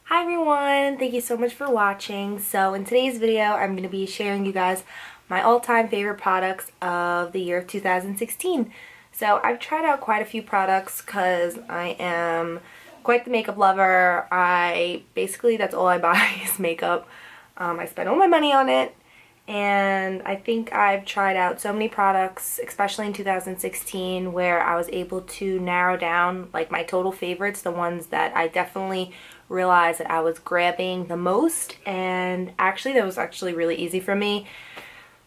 Hi everyone, thank you so much for watching. So in today's video, I'm going to be sharing you guys my all-time favorite products of the year 2016. So I've tried out quite a few products because I am quite the makeup lover. That's all I buy is makeup. I spend all my money on it, and I think I've tried out so many products, especially in 2016, where I was able to narrow down like my total favorites, the ones that I definitely realized that I was grabbing the most. And actually that was actually really easy for me.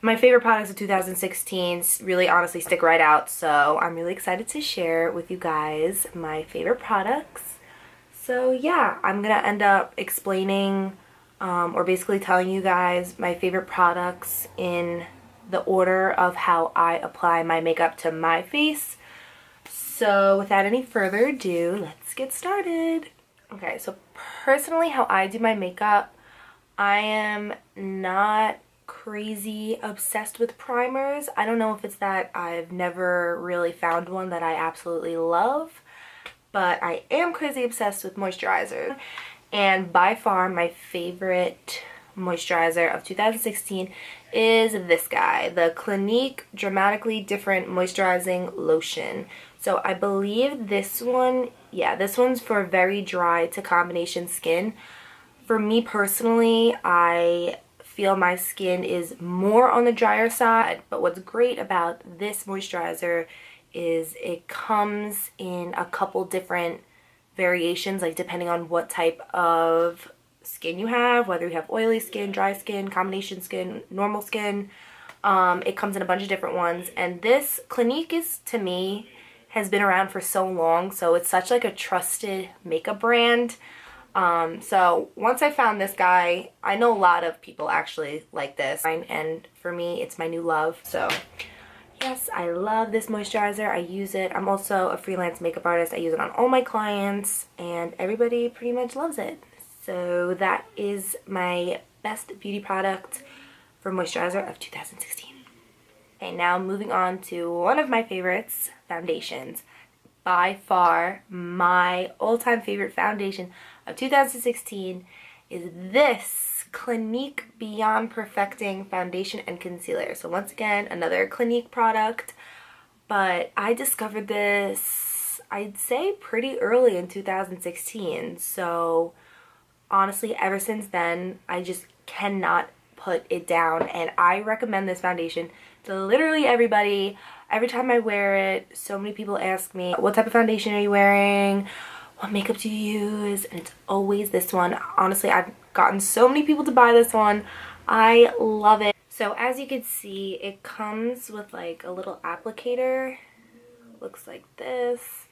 My favorite products of 2016 really honestly stick right out, so I'm really excited to share with you guys my favorite products. So yeah, I'm gonna end up explaining or basically telling you guys my favorite products in the order of how I apply my makeup to my face. So without any further ado, let's get started. Okay, so personally how I do my makeup, I am not crazy obsessed with primers. I don't know if it's that I've never really found one that I absolutely love, but I am crazy obsessed with moisturizer. And by far my favorite moisturizer of 2016 is this guy, the Clinique Dramatically Different Moisturizing Lotion. So I believe this one, yeah, this one's for very dry to combination skin. For me personally, I feel my skin is more on the drier side, but what's great about this moisturizer is it comes in a couple different variations, like depending on what type of skin you have, whether you have oily skin, dry skin, combination skin, normal skin. It comes in a bunch of different ones, and this Clinique is, to me, has been around for so long, so it's such like a trusted makeup brand. So once I found this guy, I know a lot of people actually like this, and for me it's my new love. So yes, I love this moisturizer. I use it. I'm also a freelance makeup artist. I use it on all my clients, and everybody pretty much loves it. So that is my best beauty product for moisturizer of 2016. Okay, now moving on to one of my favorites, foundations. By far, my all-time favorite foundation of 2016 is this Clinique Beyond Perfecting Foundation and Concealer. So once again, another Clinique product, but I discovered this, I'd say, pretty early in 2016. So honestly, ever since then, I just cannot put it down, and I recommend this foundation to literally everybody. Every time I wear it, so many people ask me, what type of foundation are you wearing? What makeup do you use? And it's always this one. Honestly, I've gotten so many people to buy this one. I love it. So as you can see, it comes with like a little applicator. Looks like this.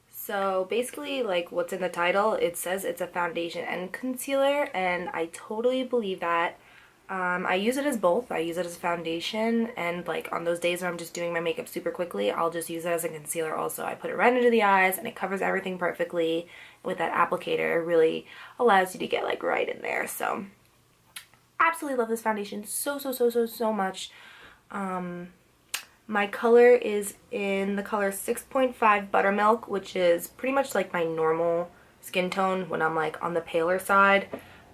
So basically, like what's in the title, it says it's a foundation and concealer, and I totally believe that. I use it as both. I use it as a foundation, and like on those days where I'm just doing my makeup super quickly, I'll just use it as a concealer also. I put it right into the eyes and it covers everything perfectly. With that applicator, it really allows you to get like right in there. So absolutely love this foundation so much. My color is in the color 6.5 Buttermilk, which is pretty much like my normal skin tone when I'm like on the paler side.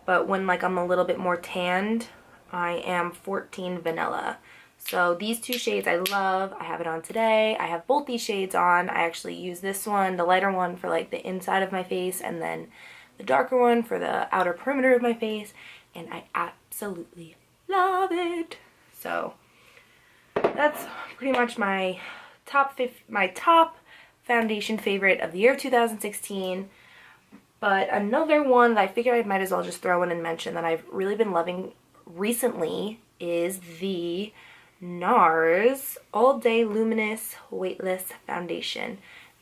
But when like I'm a little bit more tanned, I am 14 Vanilla. So these two shades I love. I have it on today. I have both these shades on. I actually use this one, the lighter one, for like the inside of my face, and then the darker one for the outer perimeter of my face, and I absolutely love it. So that's pretty much my top foundation favorite of the year 2016. But another one that I figured I might as well just throw in and mention that I've really been loving recently is the NARS All Day Luminous Weightless Foundation.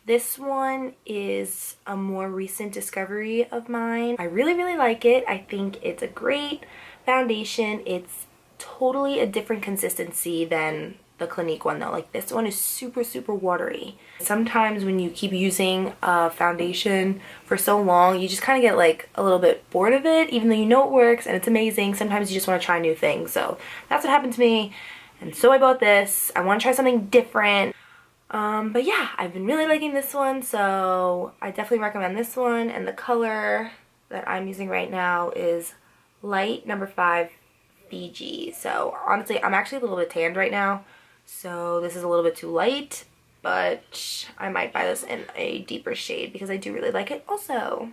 This one is a more recent discovery of mine. I really like it. I think it's a great foundation. It's totally a different consistency than the Clinique one though. Like this one is super watery. Sometimes when you keep using a foundation for so long, you just kind of get like a little bit bored of it, even though you know it works and it's amazing. Sometimes you just want to try new things. So that's what happened to me, and so I bought this. I want to try something different. But yeah, I've been really liking this one, so I definitely recommend this one. And the color that I'm using right now is Light number 5 Fiji. So honestly, I'm actually a little bit tanned right now, so this is a little bit too light, but I might buy this in a deeper shade because I do really like it also.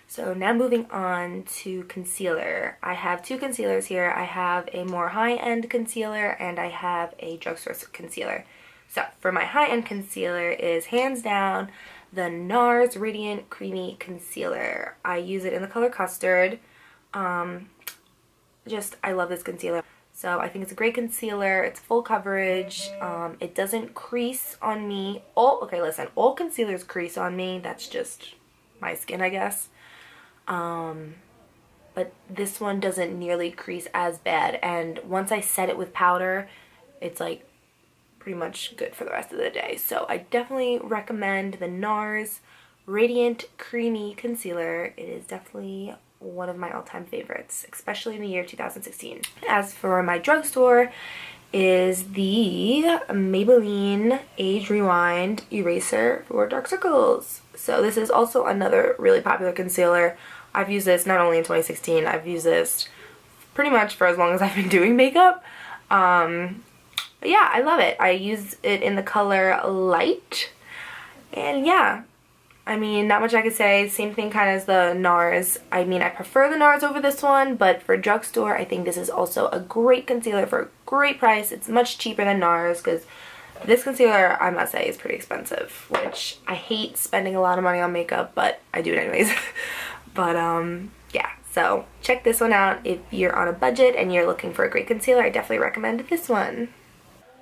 So now moving on to concealer. I have two concealers here. I have a more high-end concealer and I have a drugstore concealer. So for my high-end concealer is hands down the NARS Radiant Creamy Concealer. I use it in the color Custard. I love this concealer. So I think it's a great concealer. It's full coverage. It doesn't crease on me. All concealers crease on me. That's just my skin, I guess. But this one doesn't nearly crease as bad, and once I set it with powder, it's like pretty much good for the rest of the day. So I definitely recommend the NARS Radiant Creamy Concealer. It is definitely one of my all-time favorites, especially in the year 2016. As for my drugstore is the Maybelline Age Rewind Eraser for dark circles. So this is also another really popular concealer. I've used this not only in 2016, I've used this pretty much for as long as I've been doing makeup. But yeah, I love it. I use it in the color Light. And yeah, I mean, not much I could say. Same thing kind of as the NARS. I mean, I prefer the NARS over this one, but for drugstore, I think this is also a great concealer for a great price. It's much cheaper than NARS because this concealer, I must say, is pretty expensive, which I hate spending a lot of money on makeup, but I do it anyways. But yeah, so check this one out if you're on a budget and you're looking for a great concealer. I definitely recommend this one.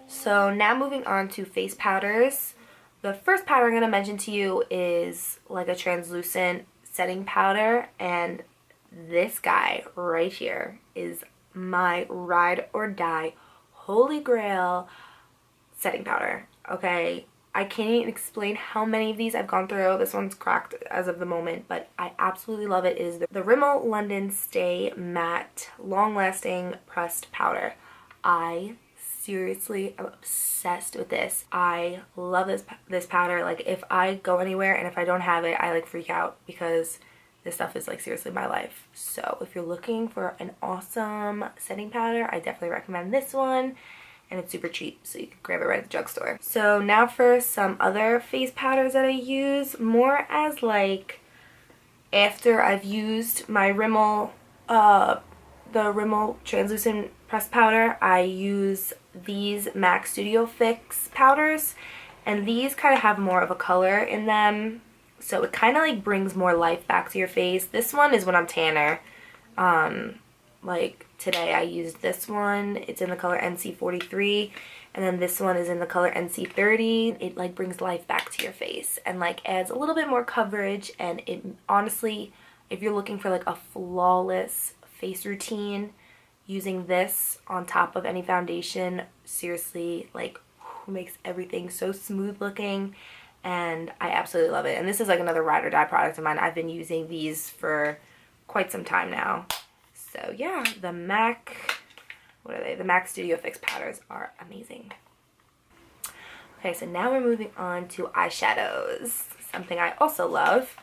So now moving on to face powders. The first powder I'm going to mention to you is like a translucent setting powder, and this guy right here is my ride or die holy grail setting powder. Okay, I can't even explain how many of these I've gone through. This one's cracked as of the moment, but I absolutely love it. It is the Rimmel London Stay Matte Long Lasting Pressed Powder. I seriously am obsessed with this. I love this powder. Like, if I go anywhere and if I don't have it, I like freak out because this stuff is like seriously my life. So if you're looking for an awesome setting powder, I definitely recommend this one. And it's super cheap, so you can grab it right at the drugstore. So now for some other face powders that I use, more as like after I've used my Rimmel, the Rimmel Translucent Pressed Powder, I use these MAC Studio Fix powders, and these kind of have more of a color in them, so it kind of like brings more life back to your face. This one is when I'm tanner. Like today I used this one. It's in the color NC43, and then this one is in the color NC30. It like brings life back to your face and like adds a little bit more coverage, and it honestly, if you're looking for like a flawless face routine, using this on top of any foundation seriously like makes everything so smooth looking, and I absolutely love it. And this is like another ride or die product of mine. I've been using these for quite some time now. So yeah, the MAC, what are they? The MAC Studio Fix powders are amazing. Okay, so now we're moving on to eyeshadows, something I also love.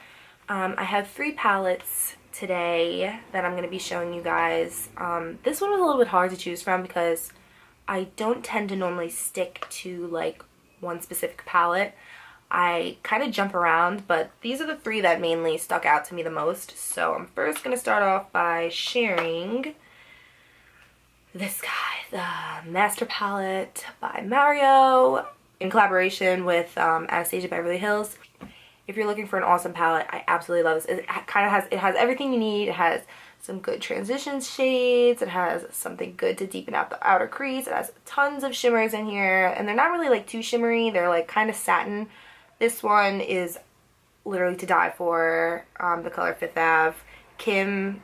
I have 3 palettes today that I'm going to be showing you guys. This one was a little bit hard to choose from because I don't tend to normally stick to like one specific palette. I kind of jump around, but these are the 3 that mainly stuck out to me the most. So I'm first going to start off by sharing this guy, the Master Palette by Mario in collaboration with Anastasia Beverly Hills. If you're looking for an awesome palette, I absolutely love this. It has everything you need. It has some good transition shades. It has something good to deepen out the outer crease. It has tons of shimmers in here, and they're not really like too shimmery. They're like kind of satin. This one is literally to die for. The color Fifth Ave. Kim,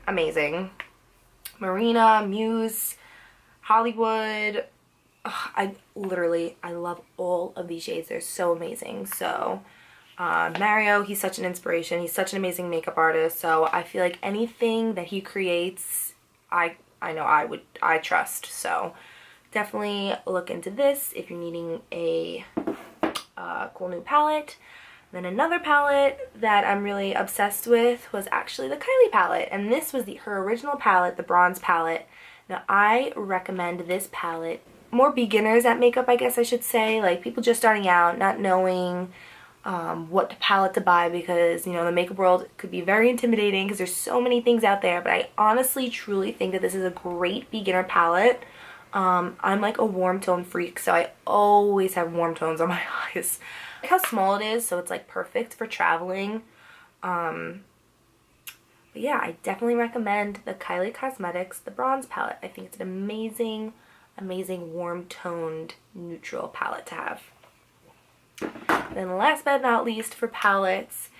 amazing. Marina, Muse, Hollywood. Ugh, I love all of these shades. They're so amazing. So Mario, he's such an inspiration. He's such an amazing makeup artist. So I feel like anything that he creates, I know I trust. So definitely look into this if you're needing a cool new palette. Then another palette that I'm really obsessed with was actually the Kylie palette, and this was her original palette, the bronze palette. Now I recommend this palette. More beginners at makeup, I guess I should say, like people just starting out, not knowing what palette to buy, because you know the makeup world could be very intimidating because there's so many things out there. But I honestly truly think that this is a great beginner palette. I'm like a warm tone freak, so I always have warm tones on my eyes. I like how small it is, so it's like perfect for traveling. But yeah, I definitely recommend the Kylie Cosmetics, the bronze palette. I think it's an amazing, amazing warm toned neutral palette to have. Then last but not least for palettes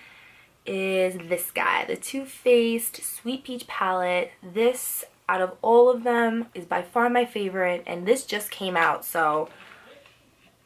is this guy, the Too Faced Sweet Peach palette. This, out of all of them, is by far my favorite, and this just came out, so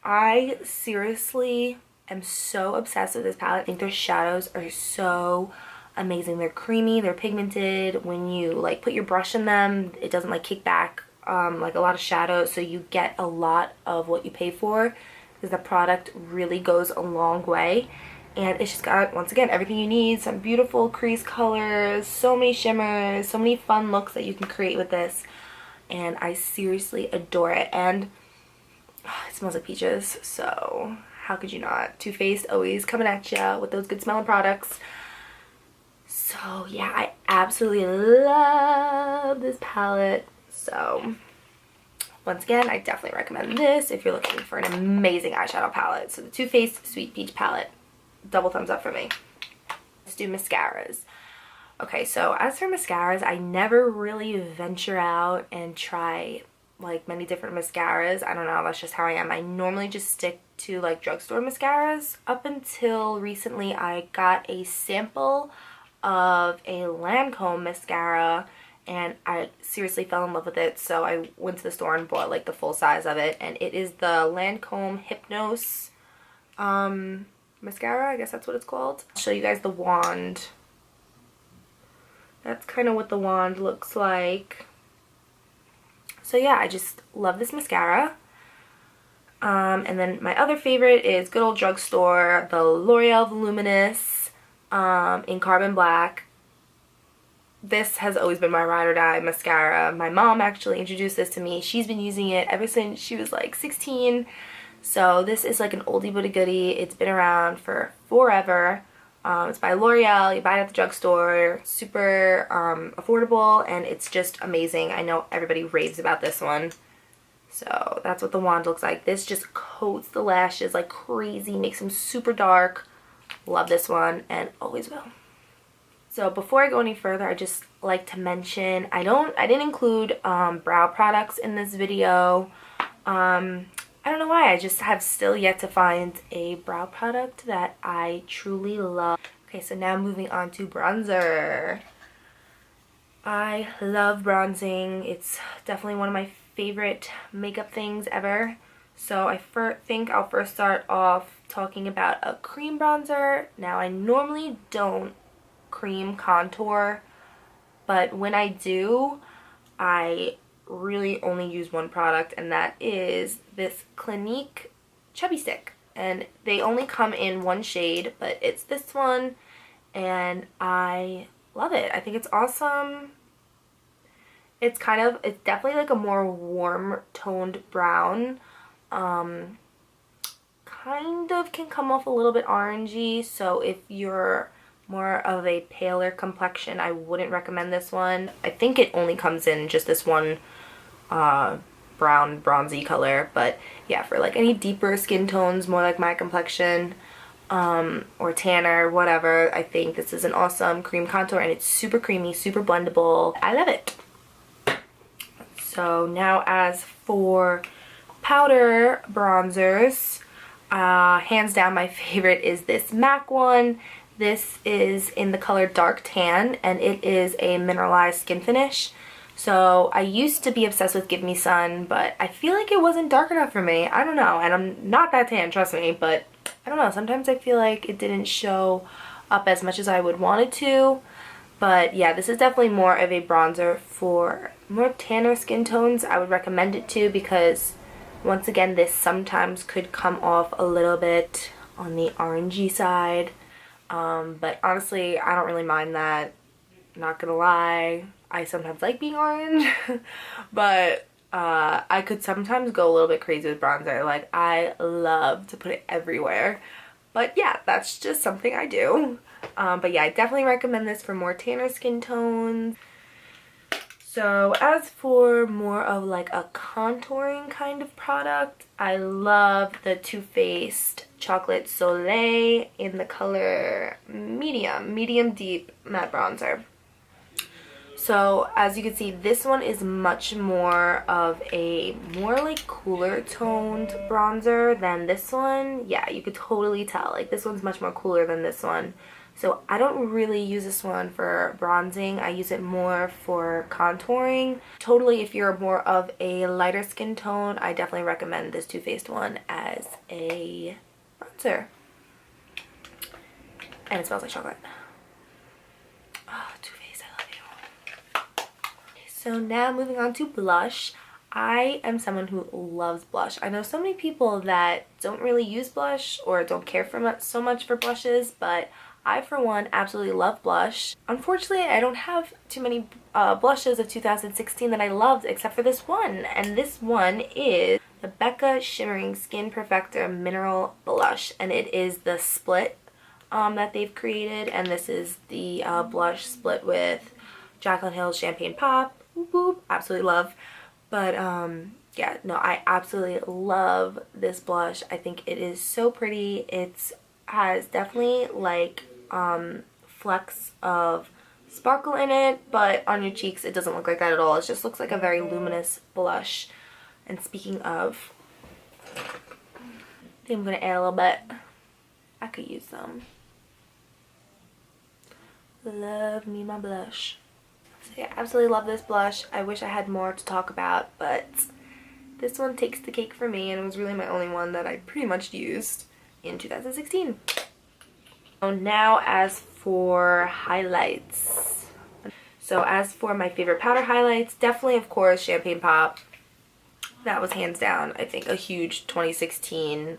I seriously am so obsessed with this palette. I think their shadows are so amazing. They're creamy, they're pigmented. When you like put your brush in them, it doesn't like kick back like a lot of shadow, so you get a lot of what you pay for, because the product really goes a long way. And it's just got, once again, everything you need. Some beautiful crease colors, so many shimmers, so many fun looks that you can create with this. And I seriously adore it. And it smells like peaches, so how could you not? Too Faced always coming at you with those good smelling products. So yeah, I absolutely love this palette. So once again, I definitely recommend this if you're looking for an amazing eyeshadow palette. So the Too Faced Sweet Peach palette, double thumbs up for me. Let's do mascaras. Okay, so as for mascaras, I never really venture out and try like many different mascaras. I don't know, that's just how I am. I normally just stick to like drugstore mascaras. Up until recently, I got a sample of a Lancome mascara, and I seriously fell in love with it, so I went to the store and bought like the full size of it, and it is the Lancome Hypnose mascara, I guess that's what it's called. I'll show you guys the wand. That's kind of what the wand looks like. So yeah, I just love this mascara. And then my other favorite is good old drugstore, the L'Oreal Voluminous in Carbon Black. This has always been my ride or die mascara. My mom actually introduced this to me. She's been using it ever since she was like 16. So this is like an oldie but a goodie. It's been around for forever. It's by L'Oreal. You buy it at the drugstore. Super affordable, and it's just amazing. I know everybody raves about this one. So that's what the wand looks like. This just coats the lashes like crazy, makes them super dark. Love this one and always will. So before I go any further, I just like to mention I didn't include brow products in this video. I don't know why. I just have still yet to find a brow product that I truly love. Okay, so now moving on to bronzer. I love bronzing. It's definitely one of my favorite makeup things ever. So I think I'll first start off talking about a cream bronzer. Now I normally don't cream contour, but when I do, I really only use one product, and that is this Clinique Chubby Stick. And they only come in one shade, but it's this one, and I love it. I think it's awesome. It's definitely like a more warm toned brown. Kind of can come off a little bit orangey, so if you're more of a paler complexion, I wouldn't recommend this one. I think it only comes in just this one brown bronzy color, but yeah, for like any deeper skin tones, more like my complexion, or tanner, whatever, I think this is an awesome cream contour, and it's super creamy, super blendable. I love it. So now as for powder bronzers, hands down my favorite is this MAC one. This is in the color Dark Tan, and it is a mineralized skin finish. So I used to be obsessed with Give Me Sun, but I feel like it wasn't dark enough for me. I don't know, and I'm not that tan, trust me, but I don't know. Sometimes I feel like it didn't show up as much as I would want it to. But yeah, this is definitely more of a bronzer for more tanner skin tones. I would recommend it too, because once again, this sometimes could come off a little bit on the orangey side. But honestly, I don't really mind that. Not gonna lie, I sometimes like being orange. But I could sometimes go a little bit crazy with bronzer. Like, I love to put it everywhere. But yeah, that's just something I do. But yeah, I definitely recommend this for more tanner skin tones. So as for more of like a contouring kind of product, I love the Too Faced Chocolate Soleil in the color medium deep matte bronzer. So as you can see, this one is much more of a like cooler toned bronzer than this one. Yeah, you could totally tell. Like, this one's much more cooler than this one. So I don't really use this one for bronzing. I use it more for contouring. Totally, if you're more of a lighter skin tone, I definitely recommend this Too Faced one as a bronzer. And it smells like chocolate. Oh, Too Faced, I love you. So now moving on to blush. I am someone who loves blush. I know so many people that don't really use blush or don't care for so much for blushes, but I, for one, absolutely love blush. Unfortunately, I don't have too many blushes of 2016 that I loved except for this one. And this one is the Becca Shimmering Skin Perfector Mineral Blush. And it is the split that they've created. And this is the blush split with Jaclyn Hill's Champagne Pop. Whoop, whoop. Absolutely love. But yeah, no, I absolutely love this blush. I think it is so pretty. It has definitely like flecks of sparkle in it, but on your cheeks it doesn't look like that at all. It just looks like a very luminous blush. And speaking of, I think I'm gonna add a little bit. I could use some. Love me my blush. So yeah, absolutely love this blush. I wish I had more to talk about, but this one takes the cake for me, and it was really my only one that I pretty much used in 2016. So now as for highlights. So as for my favorite powder highlights, definitely of course Champagne Pop. That was hands down, I think, a huge 2016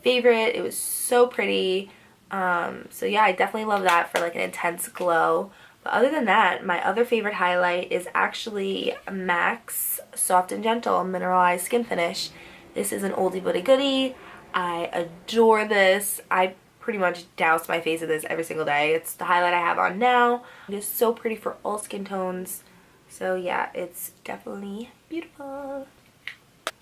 favorite. It was so pretty. So yeah, I definitely love that for like an intense glow. But other than that, my other favorite highlight is actually MAC's Soft and Gentle Mineralized Skin Finish. This is an oldie but a goodie. I adore this. I pretty much douse my face with this every single day. It's the highlight I have on now. It is so pretty for all skin tones. So yeah, it's definitely beautiful.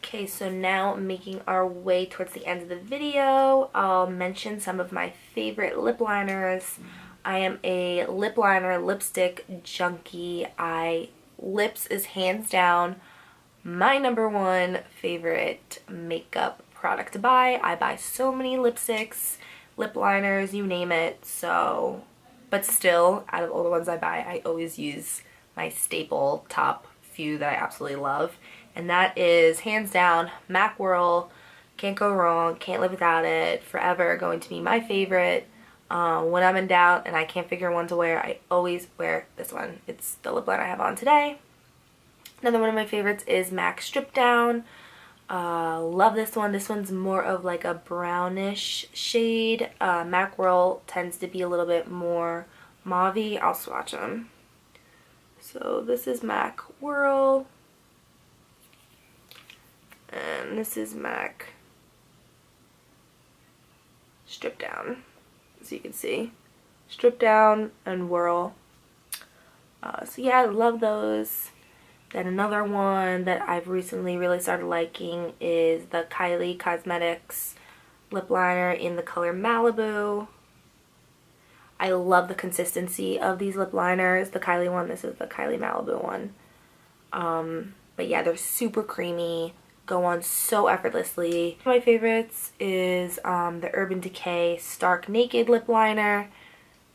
Okay, so now making our way towards the end of the video, I'll mention some of my favorite lip liners. I am a lip liner lipstick junkie. Lips is hands down my #1 favorite makeup product to buy. I buy so many lipsticks, lip liners, you name it. So, but still, out of all the ones I buy, I always use my staple top few that I absolutely love. And that is hands down MAC Whirl. Can't go wrong, can't live without it. Forever going to be my favorite. When I'm in doubt and I can't figure one to wear, I always wear this one. It's the lip liner I have on today. Another one of my favorites is MAC Strip Down. Love this one. This one's more of like a brownish shade. MAC Whirl tends to be a little bit more mauve-y. I'll swatch them. So this is MAC Whirl. And this is MAC Strip Down. As you can see, Strip Down and Whirl. So yeah, I love those. Then another one that I've recently really started liking is the Kylie Cosmetics lip liner in the color Malibu. I love the consistency of these lip liners. The Kylie one, this is the Kylie Malibu one. But yeah, they're super creamy. Go on so effortlessly. One of my favorites is the Urban Decay Stark Naked lip liner,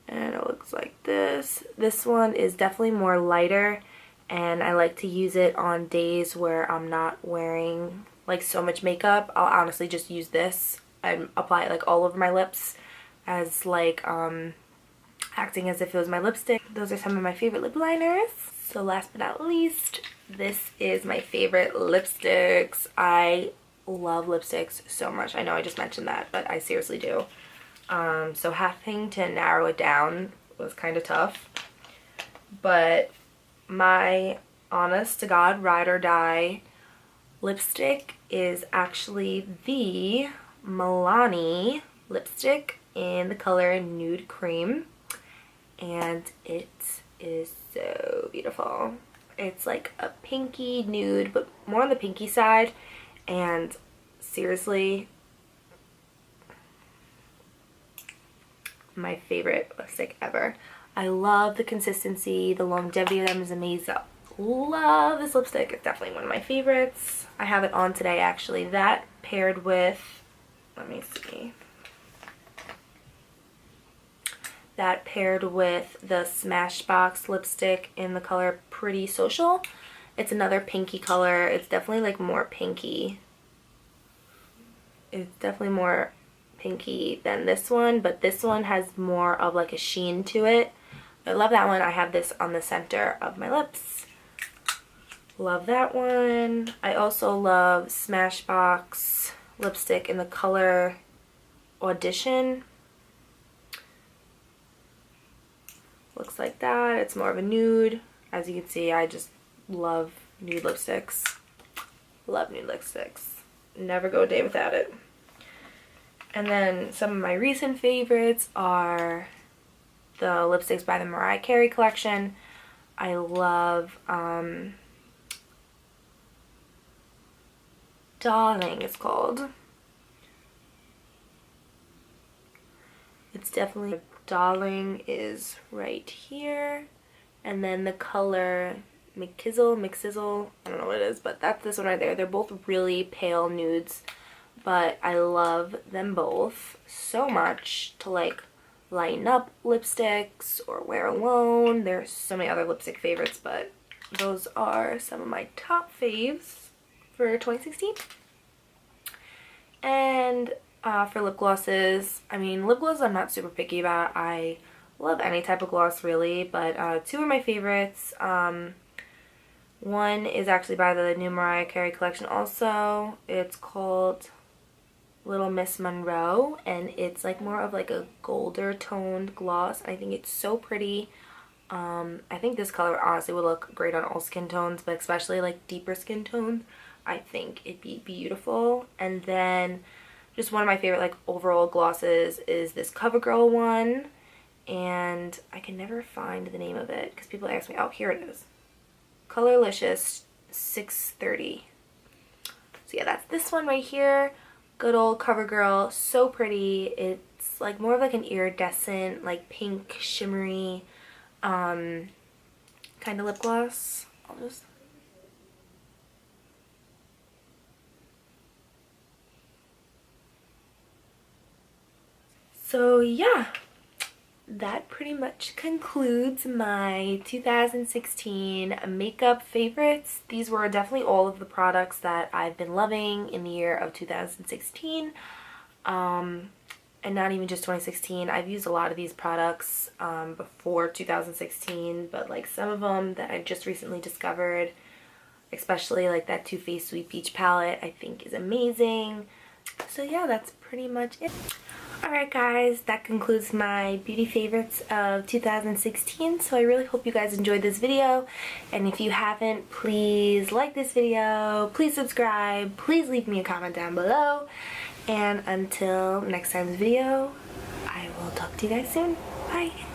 and it looks like this. This one is definitely more lighter, and I like to use it on days where I'm not wearing like so much makeup. I'll honestly just use this and apply it like all over my lips as like acting as if it was my lipstick. Those are some of my favorite lip liners. So last but not least, this is my favorite lipsticks. I love lipsticks so much. I know I just mentioned that, but I seriously do. So having to narrow it down was kind of tough. But my honest to God ride or die lipstick is actually the Milani lipstick in the color Nude Cream, and it is so beautiful. It's like a pinky nude, but more on the pinky side, and seriously, my favorite lipstick ever. I love the consistency, the longevity of them is amazing. Love this lipstick. It's definitely one of my favorites. I have it on today actually. That paired with, let me see, that paired with the Smashbox lipstick in the color Pretty Social. It's another pinky color. It's definitely like more pinky. It's definitely more pinky than this one, but this one has more of like a sheen to it. I love that one. I have this on the center of my lips. Love that one. I also love Smashbox lipstick in the color Audition. Looks like that. It's more of a nude. As you can see, I just love nude lipsticks. Love nude lipsticks. Never go a day without it. And then some of my recent favorites are the lipsticks by the Mariah Carey collection. I love Darling it's called. It's definitely, Darling is right here, and then the color McKizzle, I don't know what it is, but that's this one right there. They're both really pale nudes, but I love them both so much to like lighten up lipsticks or wear alone. There's so many other lipstick favorites, but those are some of my top faves for 2016. And for lip glosses, I mean, lip gloss I'm not super picky about. I love any type of gloss really, but two are my favorites. One is actually by the new Mariah Carey collection also. It's called Little Miss Monroe, and it's like more of like a golder toned gloss. I think it's so pretty. I think this color honestly would look great on all skin tones, but especially like deeper skin tones, I think it'd be beautiful. And then just one of my favorite like overall glosses is this CoverGirl one, and I can never find the name of it because people ask me. Oh, here it is. Colorlicious 630. So yeah, that's this one right here. Good old CoverGirl, so pretty. It's like more of like an iridescent, like pink, shimmery kind of lip gloss. I'll just... So yeah, that pretty much concludes my 2016 makeup favorites. These were definitely all of the products that I've been loving in the year of 2016. And not even just 2016. I've used a lot of these products before 2016, but like some of them that I've just recently discovered, especially like that Too Faced Sweet Peach palette, I think is amazing. So yeah, that's pretty much it. Alright guys, that concludes my beauty favorites of 2016. So I really hope you guys enjoyed this video. And if you haven't, please like this video, please subscribe, please leave me a comment down below. And until next time's video, I will talk to you guys soon. Bye!